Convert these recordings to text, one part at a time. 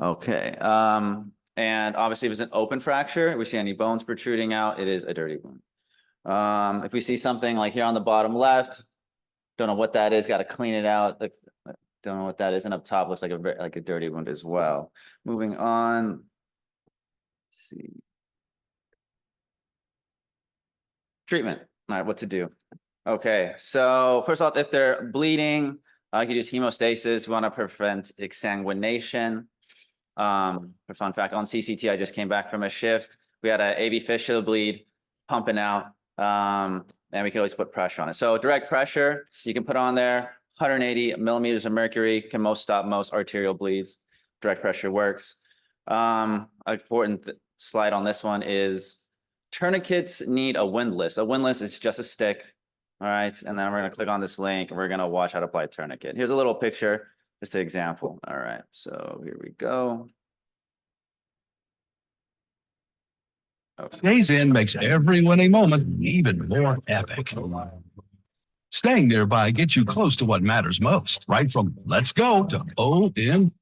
Okay. And obviously, if it's an open fracture, we see any bones protruding out, it is a dirty wound. If we see something like here on the bottom left, don't know what that is, got to clean it out. Don't know what that is, and up top looks like a dirty wound as well. Moving on. Let's see. Treatment. All right, what to do? Okay, so first off, if they're bleeding, you can use hemostasis. We want to prevent exsanguination. For fun fact, on CCT, I just came back from a shift. We had an AV fistula bleed pumping out, and we can always put pressure on it. So direct pressure, you can put on there 180 millimeters of mercury can stop most arterial bleeds. Direct pressure works. Important slide on this one is tourniquets need a windlass. A windlass is just a stick. All right, and then we're going to click on this link and we're going to watch how to apply a tourniquet. Here's a little picture, just an example. All right, so here we go. Okay. Days In makes every winning moment even more epic. Staying nearby gets you close to what matters most, right from let's go to O-N.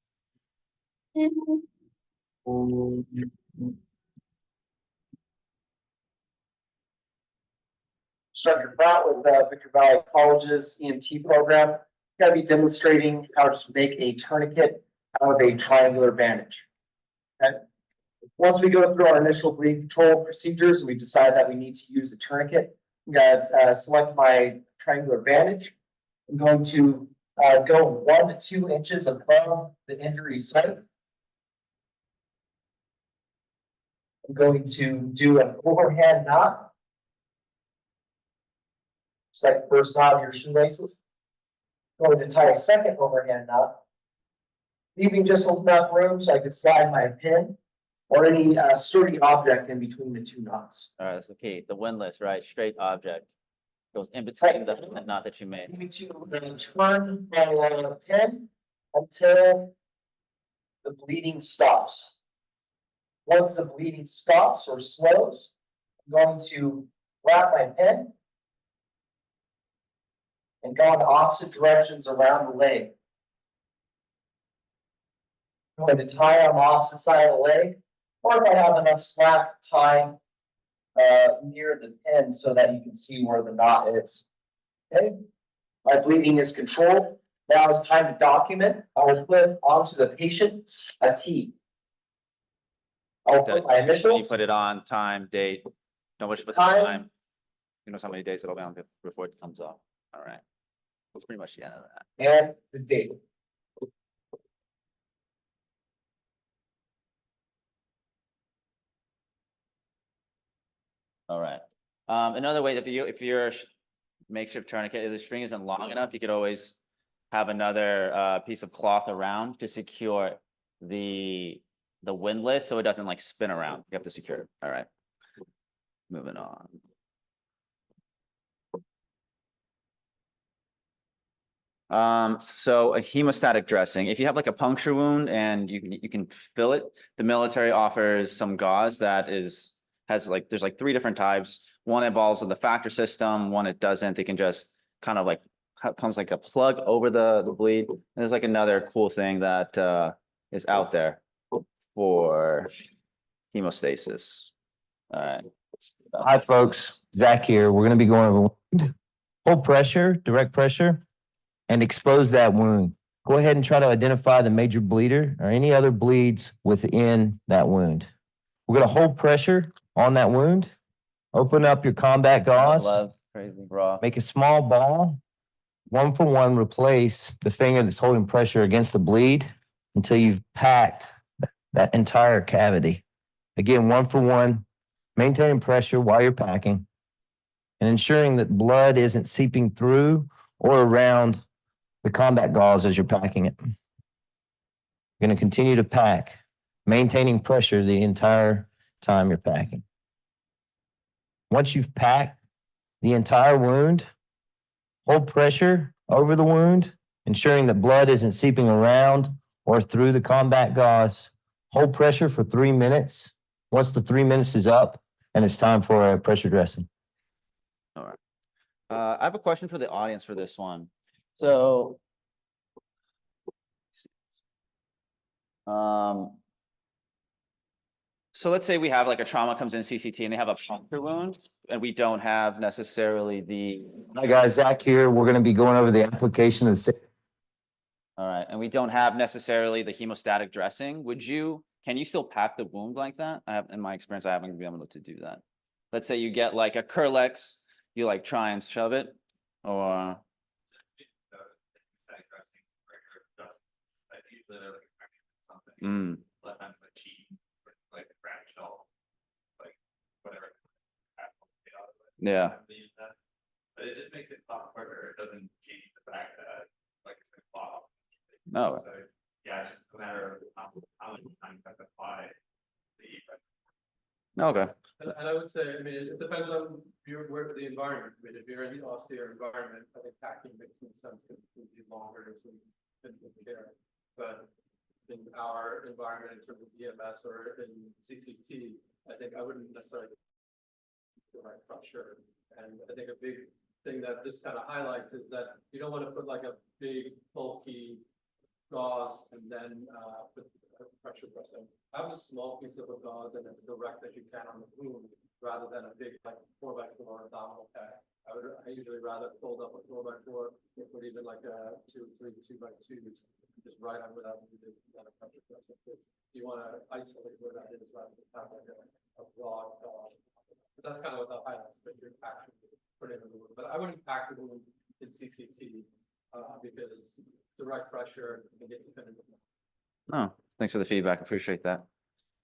Start your route with Victor Valley College's EMT program. You got to be demonstrating how to make a tourniquet out of a triangular bandage. Okay. Once we go through our initial bleed control procedures, we decide that we need to use a tourniquet. I'm going to select my triangular bandage. I'm going to go 1 to 2 inches above the injury site. I'm going to do an overhand knot. Just like the first knot of your shoelaces. Going to tie a second overhand knot, leaving just enough room so I could slide my pin or any sturdy object in between the 2 knots. All right, that's the key. The windlass, right? Straight object goes in between the knot that you made. I'm going to turn my pin until the bleeding stops. Once the bleeding stops or slows, I'm going to wrap my pin and go in opposite directions around the leg. I'm going to tie on the opposite side of the leg, or if I have enough slack, tie near the pin so that you can see where the knot is. Okay, my bleeding is controlled. Now it's time to document. I will put onto the patient a T. I'll put my initials. You put it on, time, date. No, which put the time. You know how many days it'll be on before it comes off. All right. That's pretty much the end of that. And the date. All right. Another way, if your makeshift tourniquet, if the string isn't long enough, you could always have another piece of cloth around to secure the windlass so it doesn't like spin around. You have to secure it. All right. Moving on. So a hemostatic dressing, if you have like a puncture wound and you can fill it, the military offers some gauze that there's like 3 different types. One involves the factor system, one it doesn't. They can just kind of like comes like a plug over the bleed. And there's like another cool thing that is out there for hemostasis. All right. Hi, folks. Zach here. We're going to be going over full pressure, direct pressure, and expose that wound. Go ahead and try to identify the major bleeder or any other bleeds within that wound. We're going to hold pressure on that wound. Open up your combat gauze. Crazy raw. Make a small ball. 1 for 1, replace the finger that's holding pressure against the bleed until you've packed that entire cavity. Again, 1 for 1, maintaining pressure while you're packing and ensuring that blood isn't seeping through or around the combat gauze as you're packing it. You're going to continue to pack, maintaining pressure the entire time you're packing. Once you've packed the entire wound, hold pressure over the wound, ensuring that blood isn't seeping around or through the combat gauze. Hold pressure for 3 minutes. Once the 3 minutes is up, and it's time for a pressure dressing. All right. I have a question for the audience for this one. So So let's say we have like a trauma comes in CCT and they have a puncture wound and we don't have necessarily the, Hi guys, Zach here. We're gonna be going over the application of the all right, and we don't have necessarily the hemostatic dressing. Can you still pack the wound like that? In my experience, I haven't been able to do that. Let's say you get like a Curlex, you like try and shove it, or mm, yeah. But it just makes it a lot harder. It doesn't change the fact that like it's gonna fall. No. So yeah, it's just a matter of how many times I apply the. Okay. And I would say, I mean, it depends on where the environment. I mean, if you're in the austere environment, I think packing makes more sense because it would be longer so you can care. But in our environment, in terms of EMS or in CCT, I think I wouldn't necessarily the right pressure. And I think a big thing that this kind of highlights is that you don't want to put like a big bulky gauze and then put pressure pressing. Have a small piece of a gauze and as direct as you can on the wound rather than a big like 4x4 abdominal pack. I usually rather fold up a 4x4 or put even like a 2x2s just right on without a pressure pressing. You want to isolate where that is rather than have like a broad gauze. But that's kind of what the highlights, but you're actually putting in the wound. But I wouldn't pack the wound in CCT because direct pressure can get definitive. Oh, thanks for the feedback. Appreciate that.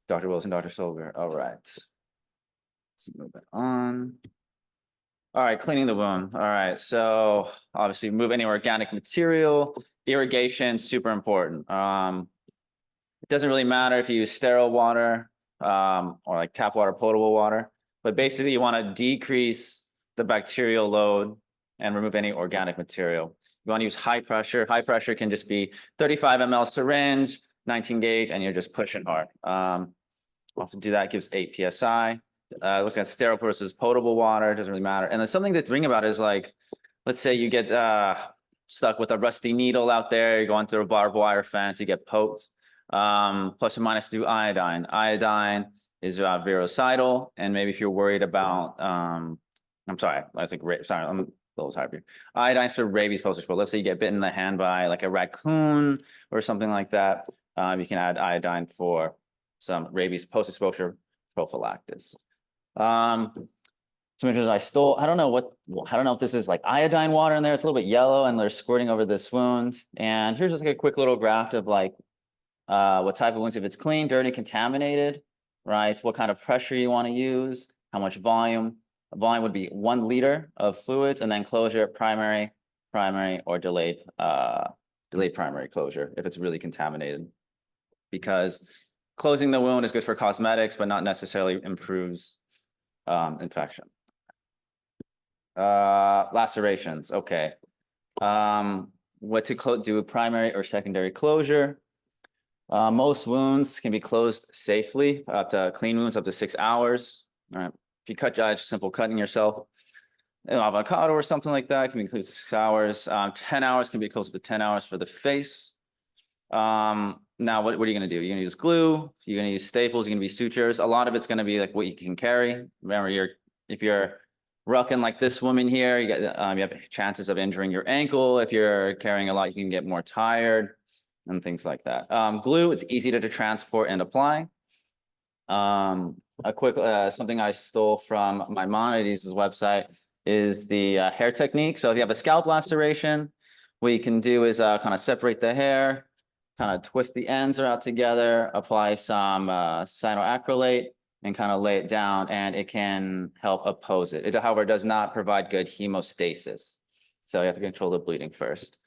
Dr. Wilson, Dr. Solver. All right. Let's move it on. All right, cleaning the wound. All right, so obviously remove any organic material. Irrigation, super important. It doesn't really matter if you use sterile water or like tap water, potable water, but basically you want to decrease the bacterial load and remove any organic material. You want to use high pressure. High pressure can just be 35 ml syringe, 19 gauge, and you're just pushing hard. To do that gives 8 psi. Looks at sterile versus potable water, doesn't really matter. And then something to think about is like, let's say you get stuck with a rusty needle out there, you're going through a barbed wire fence, you get poked. Plus or minus do iodine. Iodine is virucidal, and maybe if you're worried about, I'm sorry, I was like, sorry, I'm a little tired here. Iodine for rabies post exposure. Let's say you get bitten in the hand by like a raccoon or something like that. You can add iodine for some rabies post exposure prophylaxis. Because I don't know if this is like iodine water in there. It's a little bit yellow and they're squirting over this wound. And here's just like a quick little graph of like what type of wounds, if it's clean, dirty, contaminated, right? What kind of pressure you want to use, how much volume. Volume would be 1 liter of fluids, and then closure, primary, or delayed primary closure if it's really contaminated. Because closing the wound is good for cosmetics, but not necessarily improves infection. Lacerations, okay. What to do with primary or secondary closure? Most wounds can be closed safely, up to clean wounds up to 6 hours. All right. If you cut, just simple cutting yourself, an avocado or something like that, can be closed to 6 hours. 10 hours can be close to 10 hours for the face. Now, what are you going to do? You're going to use glue. You're going to use staples. You're going to be sutures. A lot of it's going to be like what you can carry. Remember, if you're rucking like this woman here, you have chances of injuring your ankle. If you're carrying a lot, you can get more tired and things like that. Glue, it's easy to transport and apply. A quick something I stole from Maimonides' website is the hair technique. So if you have a scalp laceration, what you can do is kind of separate the hair, kind of twist the ends out together, apply some cyanoacrylate, and kind of lay it down, and it can help oppose it. It, however, does not provide good hemostasis. So you have to control the bleeding first.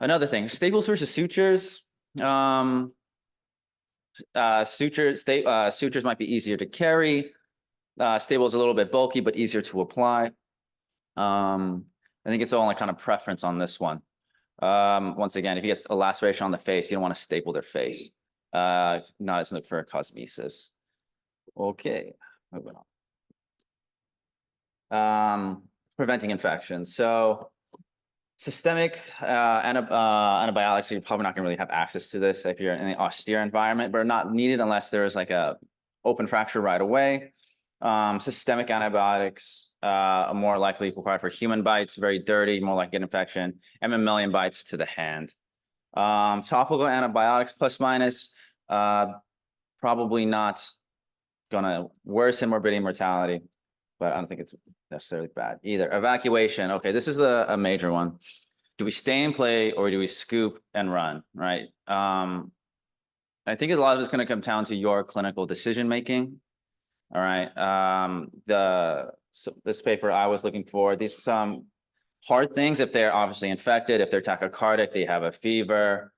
Another thing, staples versus sutures. Sutures might be easier to carry. Staples a little bit bulky, but easier to apply. I think it's all like kind of preference on this one. Once again, if you get a laceration on the face, you don't want to staple their face. Not as look for cosmesis. Okay, moving on. Preventing infection. So Systemic antibiotics, you're probably not gonna really have access to this if you're in an austere environment, but are not needed unless there's like a open fracture right away. Systemic antibiotics are more likely required for human bites, very dirty, more like get infection, and mammalian bites to the hand. Topical antibiotics plus minus, probably not gonna worsen morbidity and mortality, but I don't think it's necessarily bad either. Evacuation. Okay, this is a major one. Do we stay and play or do we scoop and run, right? I think a lot of it's going to come down to your clinical decision making. All right. This paper I was looking for, these are some hard things if they're obviously infected, if they're tachycardic, they have a fever.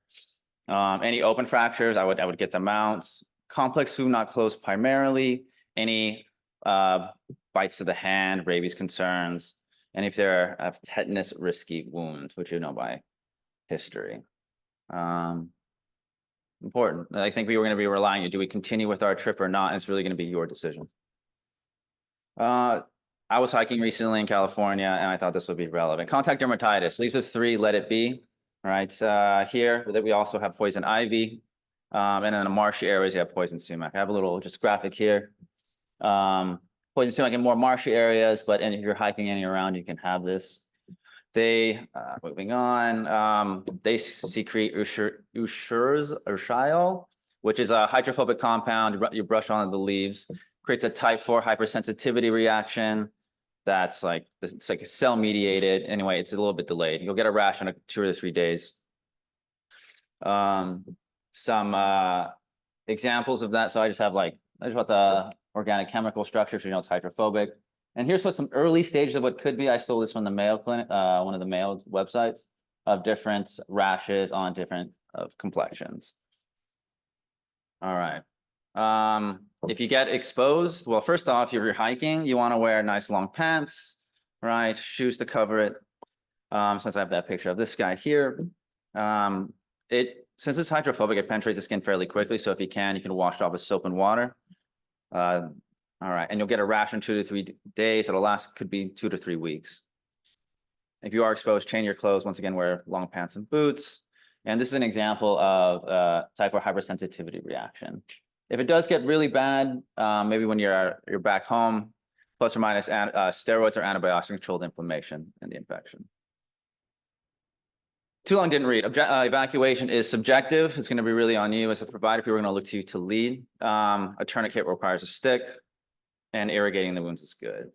Any open fractures, I would get them out. Complex wound not closed primarily. Any bites to the hand, rabies concerns, and if they're a tetanus risky wound, which you know by history. Important. I think we were going to be relying on you. Do we continue with our trip or not? And it's really going to be your decision. I was hiking recently in California, and I thought this would be relevant. Contact dermatitis. Leaves of 3, let it be. All right. Here that we also have poison ivy. And in the marshy areas, you have poison sumac. I have a little just graphic here. Poison sumac in more marshy areas, but if you're hiking any around, you can have this. They, moving on, they secrete urushiol, which is a hydrophobic compound. You brush on the leaves, creates a type 4 hypersensitivity reaction. That's like, it's like cell mediated. Anyway, it's a little bit delayed. You'll get a rash in 2 or 3 days. Some examples of that. So I just have like, I just want the organic chemical structure, so you know it's hydrophobic. And here's what some early stages of what could be. I stole this from the Mayo Clinic, one of the Mayo websites, of different rashes on different complexions. All right. If you get exposed, well, first off, if you're hiking, you want to wear nice long pants, right? Shoes to cover it. Since I have that picture of this guy here, since it's hydrophobic, it penetrates the skin fairly quickly. So if you can wash it off with soap and water. All right, and you'll get a rash in 2 to 3 days. It'll last, could be 2 to 3 weeks. If you are exposed, change your clothes. Once again, wear long pants and boots. And this is an example of type 4 hypersensitivity reaction. If it does get really bad, maybe when you're back home, plus or minus steroids or antibiotics to control the inflammation and the infection. Too long didn't read. Evacuation is subjective. It's going to be really on you as a provider. People are going to look to you to lead. A tourniquet requires a stick, and irrigating the wounds is good.